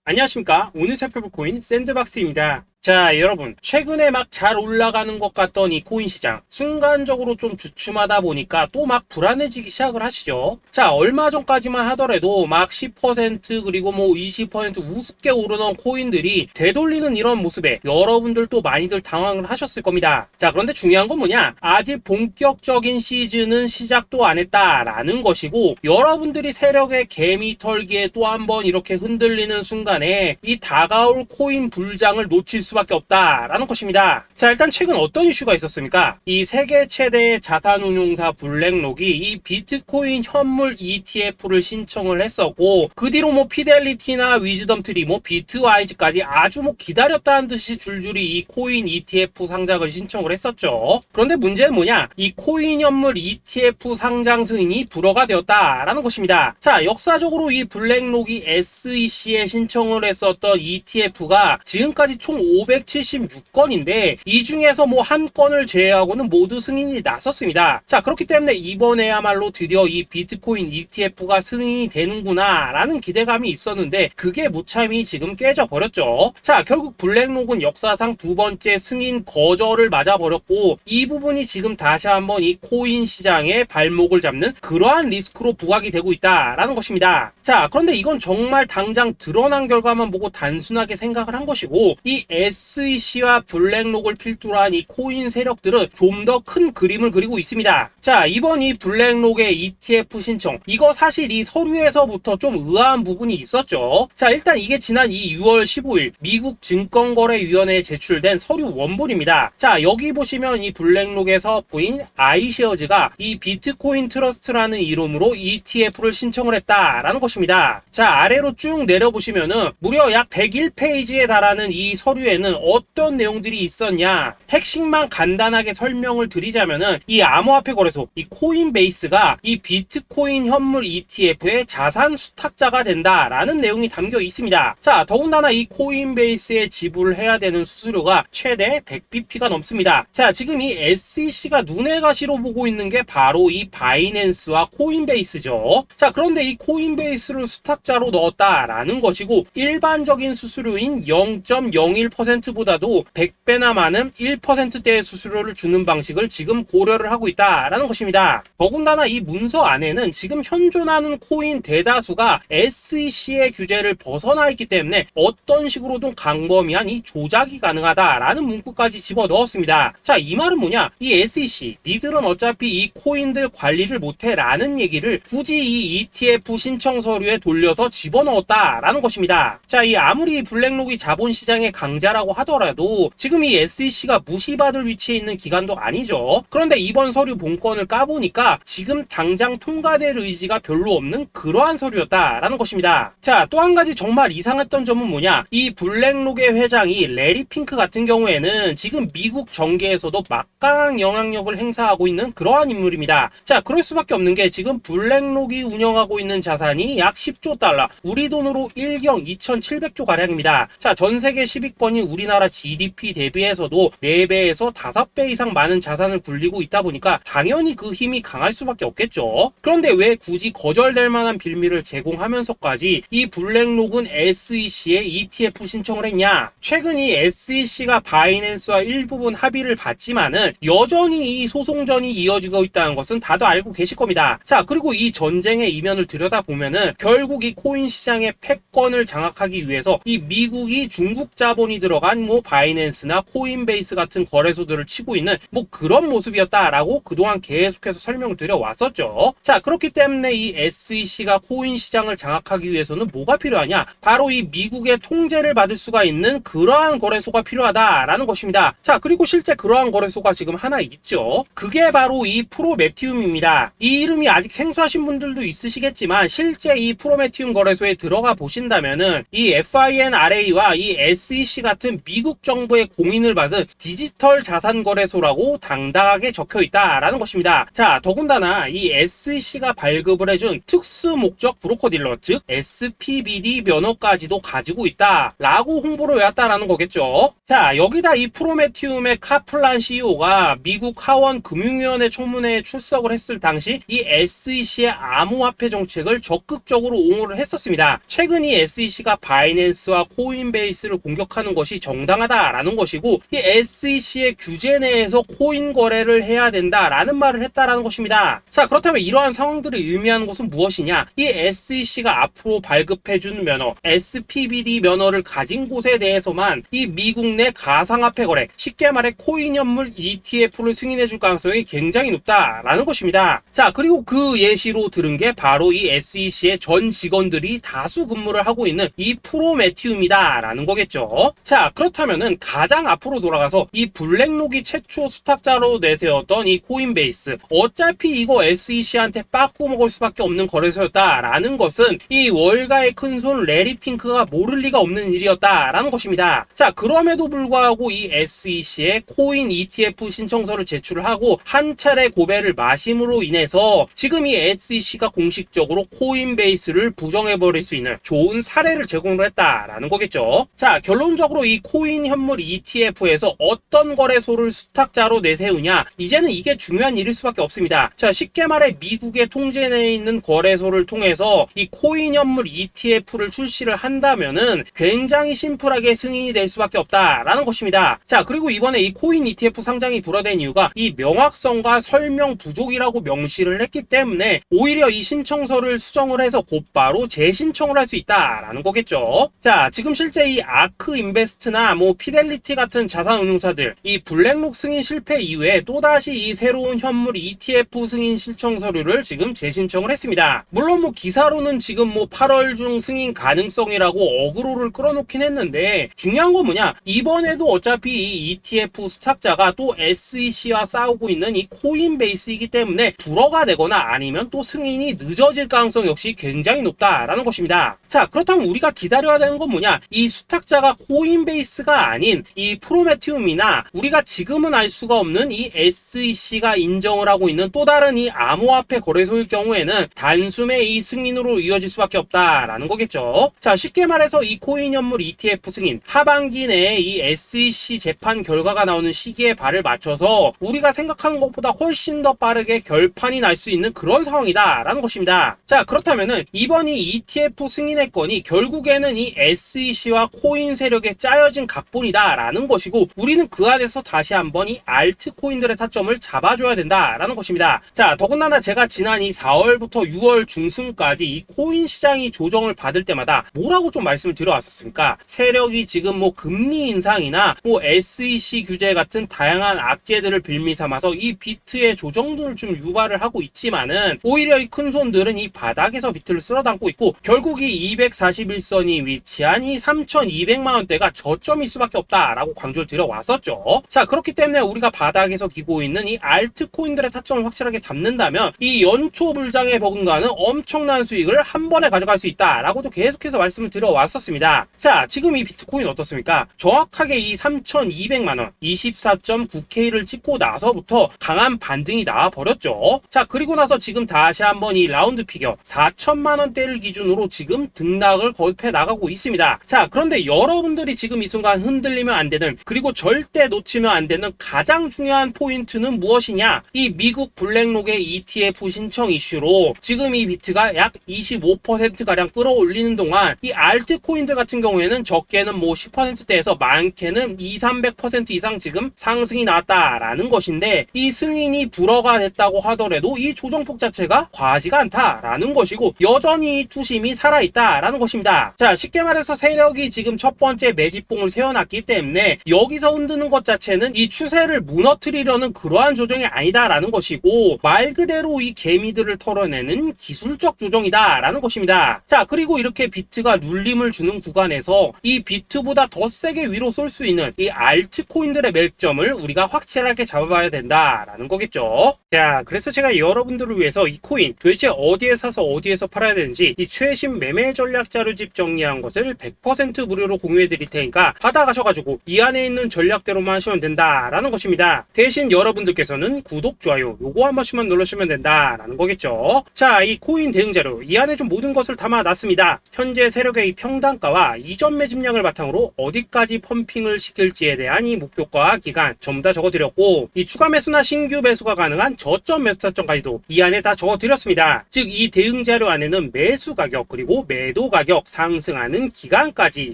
안녕하십니까. 오늘 살펴볼 코인 샌드박스입니다. 자, 여러분, 최근에 막 잘 올라가는 것 같던 이 코인 시장 순간적으로 좀 주춤하다 보니까 또 막 불안해지기 시작을 하시죠. 자, 얼마 전까지만 하더라도 막 10% 그리고 뭐 20% 우습게 오르던 코인들이 되돌리는 이런 모습에 여러분들도 많이들 당황을 하셨을 겁니다. 자, 그런데 중요한 건 뭐냐, 아직 본격적인 시즌은 시작도 안 했다라는 것이고, 여러분들이 세력의 개미 털기에 또 한 번 이렇게 흔들리는 순간에 이 다가올 코인 불장을 놓칠 수밖에 없다라는 것입니다. 자, 일단 최근 어떤 이슈가 있었습니까? 이 세계 최대의 자산운용사 블랙록이 이 비트코인 현물 ETF를 신청을 했었고, 그 뒤로 뭐 피델리티나 위즈덤트리, 뭐 비트와이즈까지 아주 뭐 기다렸다는 듯이 줄줄이 이 코인 ETF 상장을 신청을 했었죠. 그런데 문제는 뭐냐, 이 코인 현물 ETF 상장 승인이 불허가 되었다라는 것입니다. 자, 역사적으로 이 블랙록이 SEC에 신청을 했었던 ETF가 지금까지 총 576건인데 이 중에서 뭐 한 건을 제외하고는 모두 승인이 났었습니다. 자, 그렇기 때문에 이번에야말로 드디어 이 비트코인 ETF가 승인이 되는구나 라는 기대감이 있었는데 그게 무참히 지금 깨져버렸죠. 자, 결국 블랙록은 역사상 두 번째 승인 거절을 맞아버렸고, 이 부분이 지금 다시 한번 이 코인 시장의 발목을 잡는 그러한 리스크로 부각이 되고 있다라는 것입니다. 자, 그런데 이건 정말 당장 드러난 결과만 보고 단순하게 생각을 한 것이고, 이 SEC와 블랙록을 필두로 한 이 코인 세력들은 좀 더 큰 그림을 그리고 있습니다. 자, 이번 이 블랙록의 ETF 신청, 이거 사실 이 서류에서부터 좀 의아한 부분이 있었죠. 자, 일단 이게 지난 이 6월 15일 미국 증권거래위원회에 제출된 서류 원본입니다. 자, 여기 보시면 이 블랙록에서 보인 아이쉐어즈가 이 비트코인 트러스트라는 이름으로 ETF를 신청을 했다라는 것입니다. 자, 아래로 쭉 내려보시면은 무려 약 101페이지에 달하는 이 서류에는 어떤 내용들이 있었냐, 핵심만 간단하게 설명을 드리자면은 이 암호화폐 거래소 이 코인베이스가 이 비트코인 현물 ETF의 자산 수탁자가 된다라는 내용이 담겨 있습니다. 자, 더군다나 이 코인베이스에 지불해야 되는 수수료가 최대 100bp가 넘습니다. 자, 지금 이 SEC가 눈에 가시로 보고 있는 게 바로 이 바이낸스와 코인베이스죠. 자, 그런데 이 코인베이스를 수탁자로 넣었다라는 것이고, 일반적인 수수료인 0.01%보다도 100배나 많은 1%대의 수수료를 주는 방식을 지금 고려를 하고 있다라는 것입니다. 더군다나 이 문서 안에는 지금 현존하는 코인 대다수가 SEC의 규제를 벗어나 있기 때문에 어떤 식으로든 광범위한 이 조작이 가능하다라는 문구까지 집어넣었습니다. 자, 이 말은 뭐냐, 이 SEC 니들은 어차피 이 코인들 관리를 못해 라는 얘기를 굳이 이 ETF 신청 서류에 돌려서 집어넣었다라는 것입니다. 자, 이 아무리 블랙록이 자본시장의 강자라고 하더라도 지금 이 SEC가 무시받을 위치에 있는 기관도 아니죠. 그런데 이번 서류 본건을 까보니까 지금 당장 통과될 의지가 별로 없는 그러한 서류였다라는 것입니다. 자, 또 한 가지 정말 이상했던 점은 뭐냐, 이 블랙록의 회장이 레리 핑크 같은 경우에는 지금 미국 정계에서도 막강한 영향력을 행사하고 있는 그러한 인물입니다. 자, 그럴 수밖에 없는 게 지금 블랙록이 운영하고 있는 자산이 약 10조 달러, 우리 돈으로 1경 2,700조 가량입니다. 자, 전 세계 10위권인 우리나라 GDP 대비해서도 4배에서 5배 이상 많은 자산을 굴리고 있다 보니까 당연히 그 힘이 강할 수밖에 없겠죠. 그런데 왜 굳이 거절될 만한 빌미를 제공하면서까지 이 블랙록은 SEC에 ETF 신청을 했냐? 최근 이 SEC가 바이낸스와 일부분 합의를 봤지만은 여전히 이 소송전이 이어지고 있다는 것은 다들 알고 계실 겁니다. 자, 그리고 이 전쟁의 이면을 들여다보면은 결국 이 코인 시장의 패권을 장악하기 위해서 이 미국이 중국 자본이 들어간 뭐 바이낸스나 코인베이스 같은 거래소들을 치고 있는 뭐 그런 모습이었다라고 그동안 계속해서 설명을 드려왔었죠. 자, 그렇기 때문에 이 SEC가 코인 시장을 장악하기 위해서는 뭐가 필요하냐? 바로 이 미국의 통제를 받을 수가 있는 그러한 거래소가 필요하다라는 것입니다. 자, 그리고 실제 그러한 거래소가 지금 하나 있죠. 그게 바로 이 프로메티움입니다. 이 이름이 아직 생소하신 분들도 있으시겠지만 실제 이 프로메티움 거래소에 들어가 보신다면은 이 FINRA와 이 SEC 같은 같은 미국 정부의 공인을 받은 디지털 자산 거래소라고 당당하게 적혀 있다라는 것입니다. 자, 더군다나 이 SEC가 발급을 해준 특수 목적 브로커 딜러, 즉 SPBD 면허까지도 가지고 있다라고 홍보를 해왔다라는 거겠죠. 자, 여기다 이 프로메티움의 카플란 CEO가 미국 하원 금융위원회 청문회에 출석을 했을 당시 이 SEC의 암호화폐 정책을 적극적으로 옹호를 했었습니다. 최근 이 SEC가 바이낸스와 코인베이스를 공격하는 것이 정당하다라는 것이고, 이 SEC의 규제 내에서 코인 거래를 해야 된다라는 말을 했다라는 것입니다. 자, 그렇다면 이러한 상황들을 의미하는 것은 무엇이냐? 이 SEC가 앞으로 발급해준 면허, SPBD 면허를 가진 곳에 대해서만 이 미국 내 가상화폐 거래, 쉽게 말해 코인 현물 ETF를 승인해줄 가능성이 굉장히 높다라는 것입니다. 자, 그리고 그 예시로 들은 게 바로 이 SEC의 전 직원들이 다수 근무를 하고 있는 이 프로메티움이다 라는 거겠죠. 자, 그렇다면은 가장 앞으로 돌아가서 이 블랙록이 최초 수탁자로 내세웠던 이 코인베이스, 어차피 이거 SEC한테 빠꾸 먹을 수밖에 없는 거래소였다라는 것은 이 월가의 큰손 레리 핑크가 모를 리가 없는 일이었다라는 것입니다. 자, 그럼에도 불구하고 이 SEC의 코인 ETF 신청서를 제출을 하고 한 차례 고배를 마심으로 인해서 지금 이 SEC가 공식적으로 코인베이스를 부정해버릴 수 있는 좋은 사례를 제공을 했다라는 거겠죠. 자, 결론적으로 이 코인 현물 ETF에서 어떤 거래소를 수탁자로 내세우냐, 이제는 이게 중요한 일일 수밖에 없습니다. 자, 쉽게 말해 미국의 통제 내에 있는 거래소를 통해서 이 코인 현물 ETF를 출시를 한다면은 굉장히 심플하게 승인이 될 수밖에 없다라는 것입니다. 자, 그리고 이번에 이 코인 ETF 상장이 불어된 이유가 이 명확성과 설명 부족이라고 명시를 했기 때문에 오히려 이 신청서를 수정을 해서 곧바로 재신청을 할 수 있다라는 거겠죠. 자, 지금 실제 이 아크 인베스트나 뭐 피델리티 같은 자산운용사들 이 블랙록 승인 실패 이후에 또다시 이 새로운 현물 ETF 승인 신청 서류를 지금 재신청을 했습니다. 물론 뭐 기사로는 지금 뭐 8월 중 승인 가능성이라고 어그로를 끌어놓긴 했는데, 중요한 건 뭐냐, 이번에도 어차피 이 ETF 수탁자가 또 SEC와 싸우고 있는 이 코인베이스이기 때문에 불허가 되거나 아니면 또 승인이 늦어질 가능성 역시 굉장히 높다라는 것입니다. 자, 그렇다면 우리가 기다려야 되는 건 뭐냐, 이 수탁자가 코인베이스가 아닌 이 프로메티움이나 우리가 지금은 알 수가 없는 이 SEC가 인정을 하고 있는 또 다른 이 암호화폐 거래소일 경우에는 단숨에 이 승인으로 이어질 수밖에 없다라는 거겠죠. 자, 쉽게 말해서 이 코인 현물 ETF 승인 하반기 내에 이 SEC 재판 결과가 나오는 시기에 발을 맞춰서 우리가 생각하는 것보다 훨씬 더 빠르게 결판이 날 수 있는 그런 상황이다라는 것입니다. 자, 그렇다면은 이번 이 ETF 승인의 건이 결국에는 이 SEC와 코인 세력에 짜여진 각본이다라는 것이고, 우리는 그 안에서 다시 한번 이 알트코인들의 타점을 잡아줘야 된다라는 것입니다. 자, 더군다나 제가 지난 이 4월부터 6월 중순까지 이 코인 시장이 조정을 받을 때마다 뭐라고 좀 말씀을 드려왔었습니까? 세력이 지금 뭐 금리 인상이나 뭐 SEC 규제 같은 다양한 악재들을 빌미 삼아서 이 비트의 조정들을 좀 유발을 하고 있지만은 오히려 이 큰손들은 이 바닥에서 비트를 쓸어담고 있고, 결국 이 241선이 위치한 이 3,200만원대가 저점일 수밖에 없다라고 강조를 드려왔었죠. 자, 그렇기 때문에 우리가 바닥에서 기고 있는 이 알트코인들의 타점을 확실하게 잡는다면 이 연초 불장에 버금가는 엄청난 수익을 한 번에 가져갈 수 있다라고도 계속해서 말씀을 드려왔었습니다. 자, 지금 이 비트코인 어떻습니까? 정확하게 이 3,200만원 24.9K를 찍고 나서부터 강한 반등이 나와버렸죠. 자, 그리고 나서 지금 다시 한번 이 라운드 피겨 4천만원대를 기준으로 지금 등락을 거듭해 나가고 있습니다. 자, 그런데 여러분들이 지금 이 순간 흔들리면 안 되는, 그리고 절대 놓치면 안 되는 가장 중요한 포인트는 무엇이냐, 이 미국 블랙록의 ETF 신청 이슈로 지금 이 비트가 약 25%가량 끌어올리는 동안 이 알트코인들 같은 경우에는 적게는 뭐 10%대에서 많게는 200~300% 이상 지금 상승이 나왔다라는 것인데, 이 승인이 불허가 됐다고 하더라도 이 조정폭 자체가 과하지가 않다라는 것이고, 여전히 투심이 살아있다라는 것입니다. 자, 쉽게 말해서 세력이 지금 첫 번째 매집봉을 세워놨기 때문에 여기서 흔드는 것 자체는 이 추세를 무너뜨리려는 그러한 조정이 아니다라는 것이고, 말 그대로 이 개미들을 털어내는 기술적 조정이다라는 것입니다. 자, 그리고 이렇게 비트가 눌림을 주는 구간에서 이 비트보다 더 세게 위로 쏠 수 있는 이 알트코인들의 맥점을 우리가 확실하게 잡아봐야 된다라는 거겠죠. 자, 그래서 제가 여러분들을 위해서 이 코인 도대체 어디에 사서 어디에서 팔아야 되는지 이 최신 매매 전략 자료집 정리한 것을 100% 무료로 공유해 드릴 테니 테니까 받아가셔가지고 이 안에 있는 전략대로만 하시면 된다라는 것입니다. 대신 여러분들께서는 구독, 좋아요 요거 한 번씩만 눌러주시면 된다라는 거겠죠. 자, 이 코인 대응 자료 이 안에 좀 모든 것을 담아놨습니다. 현재 세력의 평단가와 이전 매집량을 바탕으로 어디까지 펌핑을 시킬지에 대한 이 목표가 기간 전부 다 적어드렸고, 이 추가 매수나 신규 매수가 가능한 저점 매수 타점까지도 이 안에 다 적어드렸습니다. 즉 이 대응 자료 안에는 매수 가격 그리고 매도 가격, 상승하는 기간까지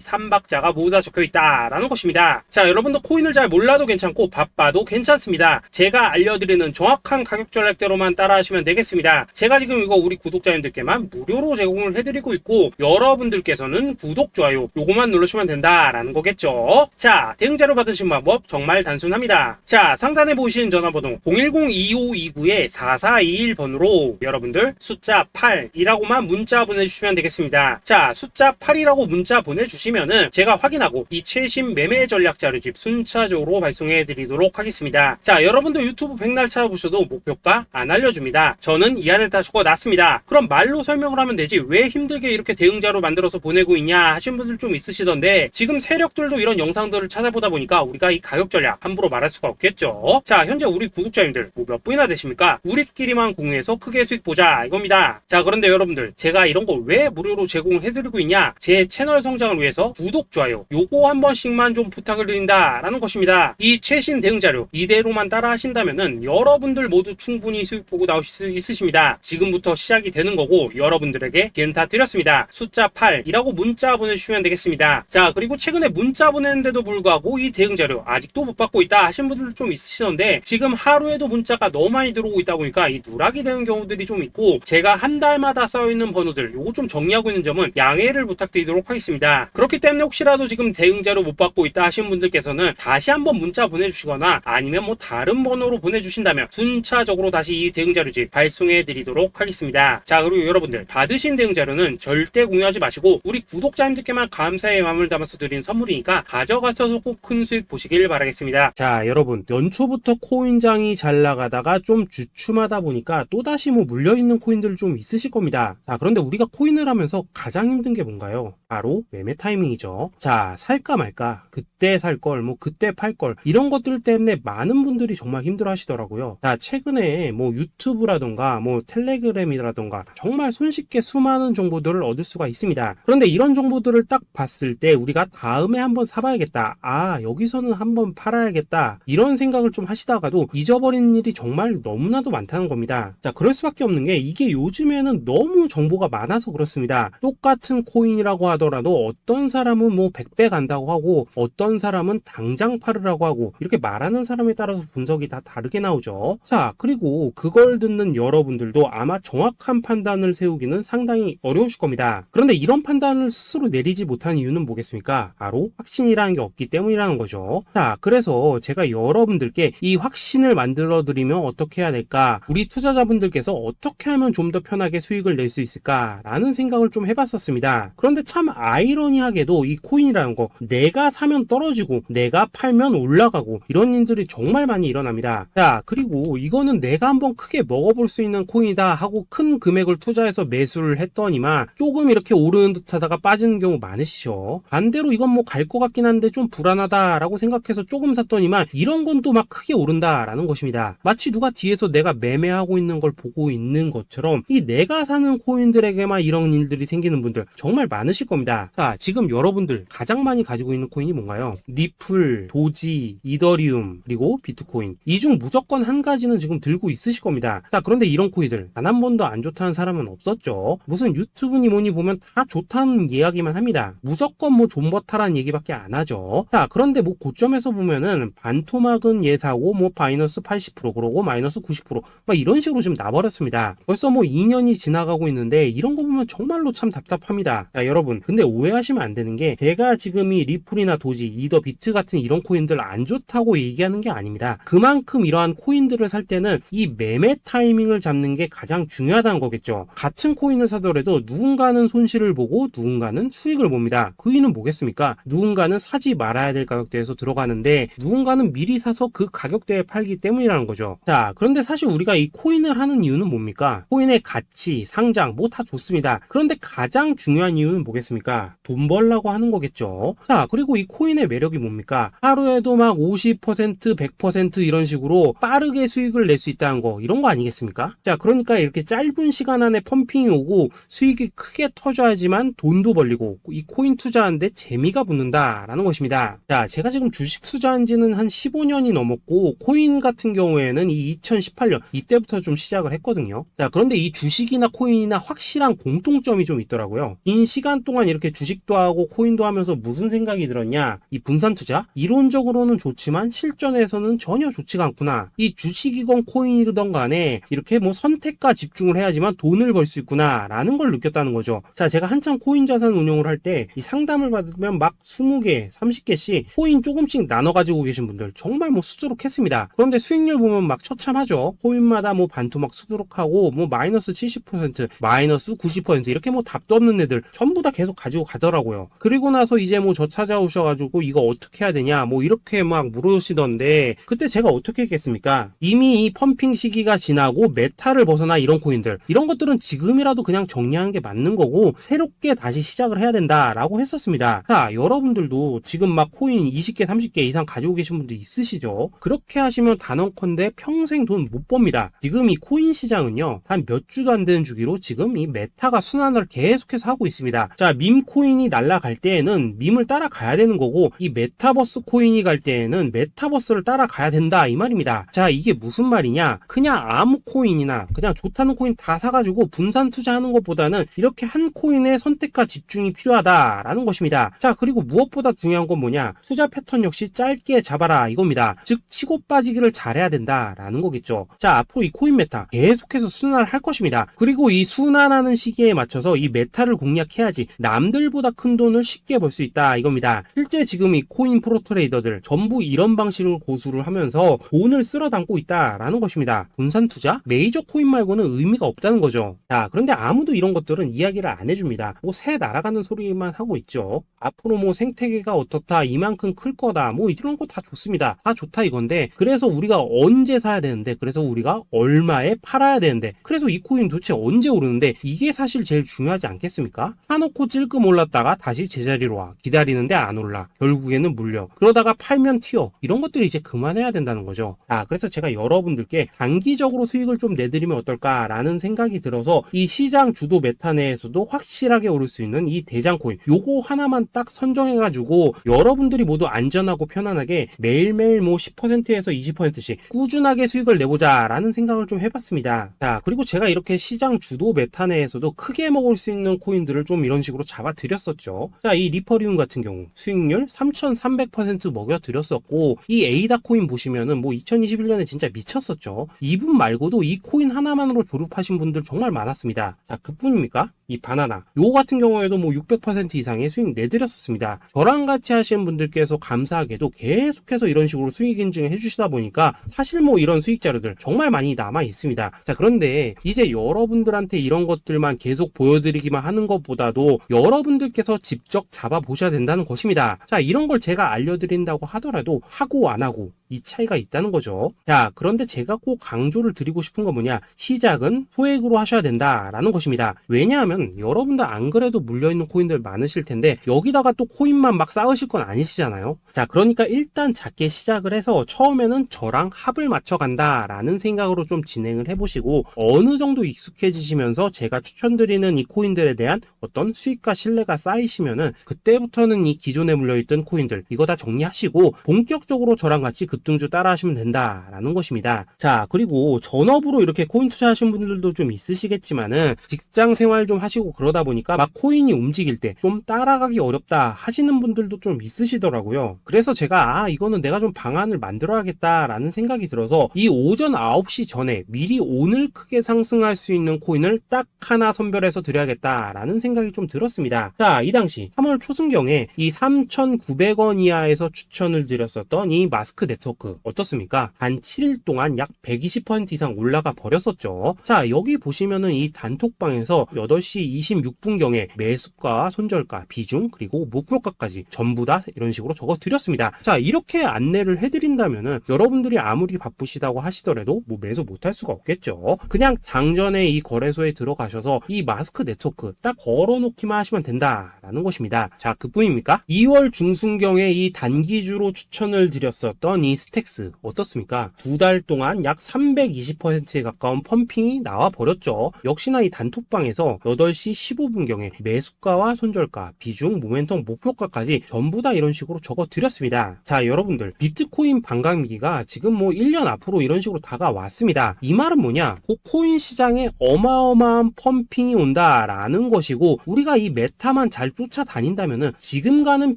3박자가 모두 다 적혀있다라는 것입니다. 자, 여러분도 코인을 잘 몰라도 괜찮고 바빠도 괜찮습니다. 제가 알려드리는 정확한 가격 전략대로만 따라하시면 되겠습니다. 제가 지금 이거 우리 구독자님들께만 무료로 제공을 해드리고 있고, 여러분들께서는 구독, 좋아요 요거만 누르시면 된다라는 거겠죠. 자, 대응 자료 받으신 방법 정말 단순합니다. 자, 상단에 보이신 전화번호 010-2529-4421번으로 여러분들 숫자 8이라고만 문자 보내주시면 되겠습니다. 자, 숫자 8이라고 문자 보내주시면은 제가 확인하고 이 최신 매매 전략 자료집 순차적으로 발송해 드리도록 하겠습니다. 자, 여러분도 유튜브 백날 찾아보셔도 목표가 안 알려줍니다. 저는 이 안에 다 적어놨습니다. 그럼 말로 설명을 하면 되지 왜 힘들게 이렇게 대응 자료 만들어서 보내고 있냐 하신 분들 좀 있으시던데, 지금 세력들도 이런 영상들을 찾아보다 보니까 우리가 이 가격 전략 함부로 말할 수가 없겠죠. 자, 현재 우리 구독자님들 뭐 몇 분이나 되십니까? 우리끼리만 공유해서 크게 수익 보자 이겁니다. 자, 그런데 여러분들 제가 이런 거 왜 무료로 제공을 해드리고 있냐? 제 채널 성장을 위해서 구독, 좋아요 요거 한 번씩만 좀 부탁을 드린다라는 것입니다. 이 최신 대응 자료 이대로만 따라 하신다면은 여러분들 모두 충분히 수익 보고 나오실 수 있으십니다. 지금부터 시작이 되는 거고 여러분들에게 기회는 다 드렸습니다. 숫자 8이라고 문자 보내주시면 되겠습니다. 자, 그리고 최근에 문자 보냈는데도 불구하고 이 대응 자료 아직도 못 받고 있다 하신 분들도 좀 있으시던데, 지금 하루에도 문자가 너무 많이 들어오고 있다 보니까 이 누락이 되는 경우들이 좀 있고, 제가 한 달마다 쌓여있는 번호들 요거 좀 정리하고 있는 점은 양해를 부탁드리도록 하겠습니다. 그렇기 때문에 혹시라도 지금 대응 자료 못 받고 있다 하신 분들께서는 다시 한번 문자 보내주시거나 아니면 뭐 다른 번호로 보내주신다면 순차적으로 다시 이 대응 자료집 발송해 드리도록 하겠습니다. 자, 그리고 여러분들 받으신 대응 자료는 절대 공유하지 마시고 우리 구독자님들께만 감사의 마음을 담아서 드린 선물이니까 가져가셔서 꼭 큰 수익 보시길 바라겠습니다. 자, 여러분 연초부터 코인장이 잘 나가다가 좀 주춤하다 보니까 또다시 뭐 물려있는 코인들 좀 있으실 겁니다. 자, 그런데 우리가 코인을 하면서 가장 힘든 게 뭔가요? 바로 매매 타이밍이죠. 자, 살까 말까, 그때 살 걸, 뭐 그때 팔 걸, 이런 것들 때문에 많은 분들이 정말 힘들어 하시더라고요. 자, 최근에 뭐 유튜브라던가 뭐 텔레그램이라던가 정말 손쉽게 수많은 정보들을 얻을 수가 있습니다. 그런데 이런 정보들을 딱 봤을 때 우리가 다음에 한번 사봐야겠다, 아 여기서는 한번 팔아야겠다, 이런 생각을 좀 하시다가도 잊어버리는 일이 정말 너무나도 많다는 겁니다. 자, 그럴 수밖에 없는 게 이게 요즘에는 너무 정보가 많아서 그렇습니다. 똑같은 코인이라고 하더라도 어떤 사람은 뭐 100배 간다고 하고 어떤 사람은 당장 팔으라고 하고, 이렇게 말하는 사람에 따라서 분석이 다 다르게 나오죠. 자, 그리고 그걸 듣는 여러분들도 아마 정확한 판단을 세우기는 상당히 어려우실 겁니다. 그런데 이런 판단을 스스로 내리지 못한 이유는 뭐겠습니까? 바로 확신이라는 게 없기 때문이라는 거죠. 자, 그래서 제가 여러분들께 이 확신을 만들어 드리면 어떻게 해야 될까, 우리 투자자분들께서 어떻게 하면 좀 더 편하게 수익을 낼 수 있을까 라는 생각을 좀 해봤었습니다. 그런데 참 아이러니하게도 이 코인이라는 거 내가 사면 떨어지고 내가 팔면 올라가고 이런 일들이 정말 많이 일어납니다. 자, 그리고 이거는 내가 한번 크게 먹어볼 수 있는 코인이다 하고 큰 금액을 투자해서 매수를 했더니만 조금 이렇게 오르는 듯 하다가 빠지는 경우 많으시죠. 반대로 이건 뭐 갈 것 같긴 한데 좀 불안하다 라고 생각해서 조금 샀더니만 이런 건 또 막 크게 오른다 라는 것입니다. 마치 누가 뒤에서 내가 매매하고 있는 걸 보고 있는 것처럼 이 내가 사는 코인들에게만 이런 일들이 생기는 분들 정말 많으실 겁니다. 자, 지금 여러분들 가장 많이 가지고 있는 코인이 뭔가요? 리플, 도지, 이더리움, 그리고 비트코인. 이 중 무조건 한 가지는 지금 들고 있으실 겁니다. 자, 그런데 이런 코인들 단 한 번도 안 좋다는 사람은 없었죠. 무슨 유튜브니 뭐니 보면 다 좋다는 이야기만 합니다. 무조건 뭐 존버타라는 얘기밖에 안 하죠. 자, 그런데 뭐 고점에서 보면은 반토막은 예사고 뭐 마이너스 80% 그러고 마이너스 90% 막 이런 식으로 지금 나버렸습니다. 벌써 뭐 2년이 지나가고 있는데 이런 거 보면 정말로 참 답답합니다. 자, 여러분 근데 오해하시면 안 되는 게 제가 지금 이 리플이나 도지, 이더, 비트 같은 이런 코인들 안 좋다고 얘기하는 게 아닙니다. 그만큼 이러한 코인들을 살 때는 이 매매 타이밍을 잡는 게 가장 중요하다는 거겠죠. 같은 코인을 사더라도 누군가는 손실을 보고 누군가는 수익을 봅니다. 그 이유는 뭐겠습니까? 누군가는 사지 말아야 될 가격대에서 들어가는데 누군가는 미리 사서 그 가격대에 팔기 때문이라는 거죠. 자, 그런데 사실 우리가 이 코인을 하는 이유는 뭡니까? 코인의 가치, 상장 뭐 다 좋습니다. 그런데 가장 중요한 이유는 뭐겠습니까? 돈 벌라고 하는 거겠죠. 거죠. 자, 그리고 이 코인의 매력이 뭡니까? 하루에도 막 50%, 100% 이런 식으로 빠르게 수익을 낼 수 있다는 거, 이런 거 아니겠습니까? 자, 그러니까 이렇게 짧은 시간 안에 펌핑이 오고 수익이 크게 터져야지만 돈도 벌리고 이 코인 투자하는데 재미가 붙는다라는 것입니다. 자, 제가 지금 주식 투자한 지는 한 15년이 넘었고 코인 같은 경우에는 이 2018년 이때부터 좀 시작을 했거든요. 자, 그런데 이 주식이나 코인이나 확실한 공통점이 좀 있더라고요. 긴 시간 동안 이렇게 주식도 하고 코인도 하면서 무슨 생각이 들었냐? 이 분산 투자? 이론적으로는 좋지만 실전에서는 전혀 좋지가 않구나. 이 주식이건 코인이든 간에 이렇게 뭐 선택과 집중을 해야지만 돈을 벌 수 있구나 라는 걸 느꼈다는 거죠. 자, 제가 한참 코인 자산 운용을 할 때 이 상담을 받으면 막 20개, 30개씩 코인 조금씩 나눠 가지고 계신 분들 정말 뭐 수두룩했습니다. 그런데 수익률 보면 막 처참하죠. 코인마다 뭐 반토막 수두룩하고 뭐 마이너스 70%, 마이너스 90% 이렇게 뭐 답도 없는 애들 전부 다 계속 가지고 가더라고요. 그리고 나서 이제 뭐 저 찾아오셔가지고 이거 어떻게 해야 되냐 뭐 이렇게 막 물으시던데 그때 제가 어떻게 했겠습니까? 이미 이 펌핑 시기가 지나고 메타를 벗어나 이런 코인들 이런 것들은 지금이라도 그냥 정리하는 게 맞는 거고 새롭게 다시 시작을 해야 된다라고 했었습니다. 자, 여러분들도 지금 막 코인 20개, 30개 이상 가지고 계신 분들 있으시죠? 그렇게 하시면 단언컨대 평생 돈 못 법니다. 지금 이 코인 시장은요 한 몇 주도 안 되는 주기로 지금 이 메타가 순환을 계속해서 하고 있습니다. 자, 밈 코인이 날아갈 때에는 밈을 따라가야 되는 거고 이 메타버스 코인이 갈 때에는 메타버스를 따라가야 된다 이 말입니다. 자, 이게 무슨 말이냐? 그냥 아무 코인이나 그냥 좋다는 코인 다 사가지고 분산 투자하는 것보다는 이렇게 한 코인에 선택과 집중이 필요하다라는 것입니다. 자, 그리고 무엇보다 중요한 건 뭐냐? 투자 패턴 역시 짧게 잡아라 이겁니다. 즉 치고 빠지기를 잘해야 된다라는 거겠죠. 자, 앞으로 이 코인 메타 계속해서 순환할 것입니다. 그리고 이 순환하는 시기에 맞춰서 이 메타를 공략해야지 남들보다 큰 돈을 쉽게 벌 수 있다 이겁니다. 실제 지금 이 코인 프로 트레이더들 전부 이런 방식으로 고수를 하면서 돈을 쓸어 담고 있다라는 것입니다. 분산 투자? 메이저 코인 말고는 의미가 없다는 거죠. 자, 그런데 아무도 이런 것들은 이야기를 안 해줍니다. 뭐 새 날아가는 소리만 하고 있죠. 앞으로 뭐 생태계가 어떻다, 이만큼 클 거다, 뭐 이런 거 다 좋습니다. 다 좋다 이건데 그래서 우리가 언제 사야 되는데 그래서 우리가 얼마에 팔아야 되는데 그래서 이 코인 도대체 언제 오르는데 이게 사실 제일 중요하지 않겠습니까? 사놓고 찔끔 올랐다가 다시 제자리로 와 기다리는데 안 올라 결국에는 물려 그러다가 팔면 튀어 이런 것들이 이제 그만해야 된다는 거죠. 자, 그래서 제가 여러분들께 단기적으로 수익을 좀 내드리면 어떨까라는 생각이 들어서 이 시장 주도 메타 내에서도 확실하게 오를 수 있는 이 대장 코인 요거 하나만 딱 선정해가지고 여러분들이 모두 안전하고 편안하게 매일매일 뭐 10%에서 20%씩 꾸준하게 수익을 내보자 라는 생각을 좀 해봤습니다. 자, 그리고 제가 이렇게 시장 주도 메타 내에서도 크게 먹을 수 있는 코인들을 좀 이런 식으로 잡아드렸었죠. 자, 이 리퍼리움 같은 경우 수익률 3300% 먹여드렸었고 이 에이다 코인 보시면은 뭐 2021년에 진짜 미쳤었죠. 이분 말고도 이 코인 하나만으로 졸업하신 분들 정말 많았습니다. 자, 그뿐입니까? 이 바나나 요거 같은 경우에도 뭐 600% 이상의 수익 내드렸었습니다. 저랑 같이 하시는 분들께서 감사하게도 계속해서 이런 식으로 수익 인증을 해주시다 보니까 사실 뭐 이런 수익 자료들 정말 많이 남아 있습니다. 자, 그런데 이제 여러분들한테 이런 것들만 계속 보여드리기만 하는 것보다도 여러분들께서 직접 잡아보셔야 된다는 것입니다. 자, 이런 걸 제가 알려드린다고 하더라도 하고 안 하고 이 차이가 있다는 거죠. 자, 그런데 제가 꼭 강조를 드리고 싶은 건 뭐냐? 시작은 소액으로 하셔야 된다라는 것입니다. 왜냐하면 여러분들 안 그래도 물려있는 코인들 많으실 텐데 여기다가 또 코인만 막 쌓으실 건 아니시잖아요. 자, 그러니까 일단 작게 시작을 해서 처음에는 저랑 합을 맞춰간다라는 생각으로 좀 진행을 해보시고 어느 정도 익숙해지시면서 제가 추천드리는 이 코인들에 대한 어떤 수익과 신뢰가 쌓이시면은 그때부터는 이 기존에 물려있던 코인들 이거 다 정리하시고 본격적으로 저랑 같이 급등주 따라 하시면 된다라는 것입니다. 자, 그리고 전업으로 이렇게 코인 투자하신 분들도 좀 있으시겠지만은 직장 생활 좀 하시고 그러다 보니까 막 코인이 움직일 때 좀 따라가기 어렵다 하시는 분들도 좀 있으시더라고요. 그래서 제가 이거는 내가 좀 방안을 만들어야겠다라는 생각이 들어서 이 오전 9시 전에 미리 오늘 크게 상승할 수 있는 코인을 딱 하나 선별해서 드려야겠다라는 생각이 좀 들었습니다. 자, 이 당시 3월 초순경에 이 3,900원 이하에서 추천을 드렸었던 이 마스크 네트워크 네트워크 어떻습니까? 단 7일 동안 약 120% 이상 올라가 버렸었죠. 자, 여기 보시면은 이 단톡방에서 8시 26분경에 매수가, 손절가, 비중, 그리고 목표가까지 전부 다 이런 식으로 적어 드렸습니다. 자, 이렇게 안내를 해드린다면은 여러분들이 아무리 바쁘시다고 하시더라도 뭐 매수 못할 수가 없겠죠. 그냥 장전에 이 거래소에 들어가셔서 이 마스크 네트워크 딱 걸어놓기만 하시면 된다라는 것입니다. 자, 그뿐입니까? 2월 중순경에 이 단기주로 추천을 드렸었던 이 스택스 어떻습니까? 2달 동안 약 320%에 가까운 펌핑이 나와 버렸죠. 역시나 이 단톡방에서 8시 15분경에 매수가와 손절가, 비중, 모멘텀, 목표가까지 전부 다 이런 식으로 적어 드렸습니다. 자, 여러분들 비트코인 반감기가 지금 뭐 1년 앞으로 이런 식으로 다가왔습니다. 이 말은 뭐냐? 그 코인 시장에 어마어마한 펌핑이 온다라는 것이고, 우리가 이 메타만 잘 쫓아다닌다면은 지금과는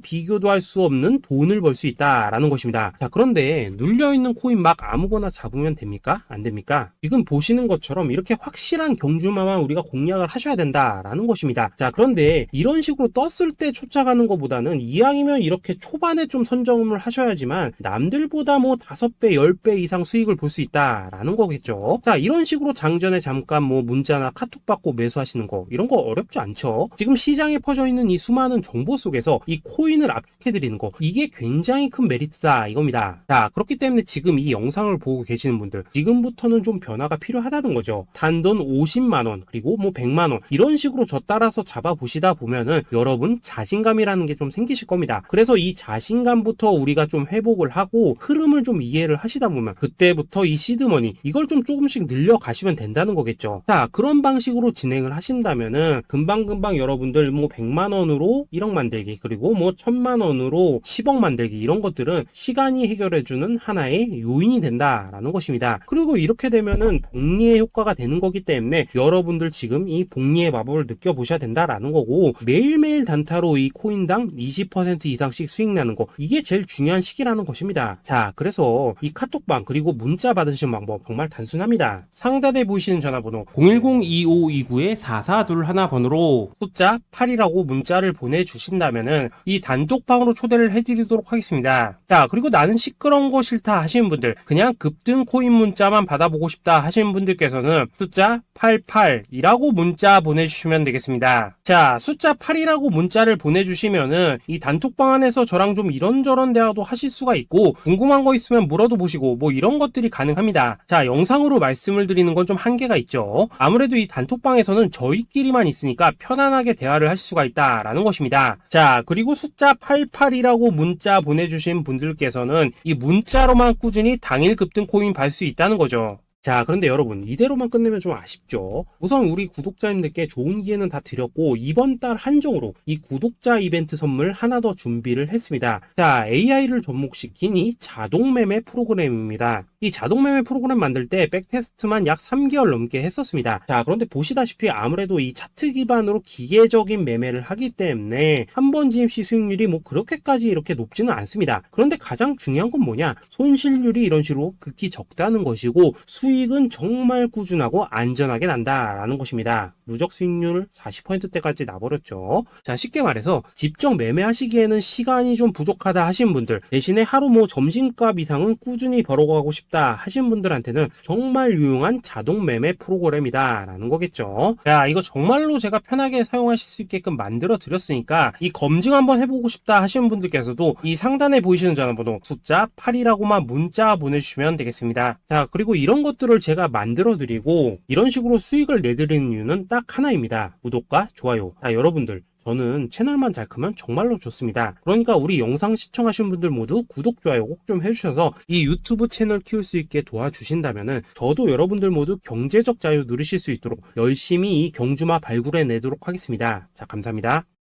비교도 할 수 없는 돈을 벌 수 있다라는 것입니다. 자, 그런데 눌려있는 코인 막 아무거나 잡으면 됩니까? 안 됩니까? 지금 보시는 것처럼 이렇게 확실한 경주마만 우리가 공략을 하셔야 된다라는 것입니다. 자, 그런데 이런 식으로 떴을 때 쫓아가는 것보다는 이왕이면 이렇게 초반에 좀 선점을 하셔야지만 남들보다 뭐 5배, 10배 이상 수익을 볼 수 있다라는 거겠죠. 자, 이런 식으로 장전에 잠깐 뭐 문자나 카톡 받고 매수하시는 거, 이런 거 어렵지 않죠. 지금 시장에 퍼져 있는 이 수많은 정보 속에서 이 코인을 압축해드리는 거, 이게 굉장히 큰 메리트다 이겁니다. 자, 그렇기 때문에 지금 이 영상을 보고 계시는 분들, 지금부터는 좀 변화가 필요하다는 거죠. 단돈 50만원, 그리고 뭐 100만원, 이런 식으로 저 따라서 잡아보시다 보면은 여러분 자신감이라는 게 좀 생기실 겁니다. 그래서 이 자신감부터 우리가 좀 회복을 하고 흐름을 좀 이해를 하시다 보면 그때부터 이 시드머니, 이걸 좀 조금씩 늘려가시면 된다는 거겠죠. 자, 그런 방식으로 진행을 하신다면은 금방금방 여러분들 뭐 100만원으로 1억 만들기, 그리고 뭐 1000만원으로 10억 만들기, 이런 것들은 시간이 해결해주는 하나의 요인이 된다라는 것입니다. 그리고 이렇게 되면은 복리의 효과가 되는 거기 때문에 여러분들 지금 이 복리의 마법을 느껴보셔야 된다라는 거고, 매일매일 단타로 이 코인당 20% 이상씩 수익 나는 거, 이게 제일 중요한 시기라는 것입니다. 자, 그래서 이 카톡방 그리고 문자 받으시는 방법 정말 단순합니다. 상단에 보이시는 전화번호 010-2529-4421 번호로 숫자 8이라고 문자를 보내주신다면은 이 단톡방으로 초대를 해드리도록 하겠습니다. 자, 그리고 나는 시끄러운 거 싫다 하시는 분들, 그냥 급등 코인 문자만 받아보고 싶다 하시는 분들께서는 숫자 88이라고 문자 보내주시면 되겠습니다. 자, 숫자 8이라고 문자를 보내주시면은 이 단톡방 안에서 저랑 좀 이런저런 대화도 하실 수가 있고, 궁금한 거 있으면 물어도 보시고 뭐 이런 것들이 가능합니다. 자, 영상으로 말씀을 드리는 건 좀 한계가 있죠. 아무래도 이 단톡방에서는 저희끼리만 있으니까 편안하게 대화를 하실 수가 있다라는 것입니다. 자, 그리고 숫자 88이라고 문자 보내주신 분들께서는 이 문자로만 꾸준히 당일 급등 코인 받을 수 있다는 거죠. 자, 그런데 여러분, 이대로만 끝내면 좀 아쉽죠. 우선 우리 구독자님들께 좋은 기회는 다 드렸고, 이번 달 한정으로 이 구독자 이벤트 선물 하나 더 준비를 했습니다. 자, AI를 접목시킨 이 자동매매 프로그램입니다. 이 자동매매 프로그램 만들 때 백테스트만 약 3개월 넘게 했었습니다. 자, 그런데 보시다시피 아무래도 이 차트 기반으로 기계적인 매매를 하기 때문에 한 번 진입 시 수익률이 뭐 그렇게까지 이렇게 높지는 않습니다. 그런데 가장 중요한 건 뭐냐? 손실률이 이런 식으로 극히 적다는 것이고, 수익은 정말 꾸준하고 안전하게 난다라는 것입니다. 누적 수익률 40%대까지 나버렸죠. 자, 쉽게 말해서 직접 매매하시기에는 시간이 좀 부족하다 하시는 분들, 대신에 하루 뭐 점심값 이상은 꾸준히 벌어가고 싶다 하시는 분들한테는 정말 유용한 자동 매매 프로그램이다 라는 거겠죠. 자, 이거 정말로 제가 편하게 사용하실 수 있게끔 만들어 드렸으니까 이 검증 한번 해보고 싶다 하시는 분들께서도 이 상단에 보이시는 전화번호 숫자 8이라고만 문자 보내주시면 되겠습니다. 자, 그리고 이런 것들을 제가 만들어 드리고 이런 식으로 수익을 내드리는 이유는 딱 하나입니다. 구독과 좋아요. 자, 여러분들, 저는 채널만 잘 크면 정말로 좋습니다. 그러니까 우리 영상 시청하시는 분들 모두 구독, 좋아요 꼭 좀 해주셔서 이 유튜브 채널 키울 수 있게 도와주신다면은 저도 여러분들 모두 경제적 자유 누리실 수 있도록 열심히 이 경주마 발굴해 내도록 하겠습니다. 자, 감사합니다.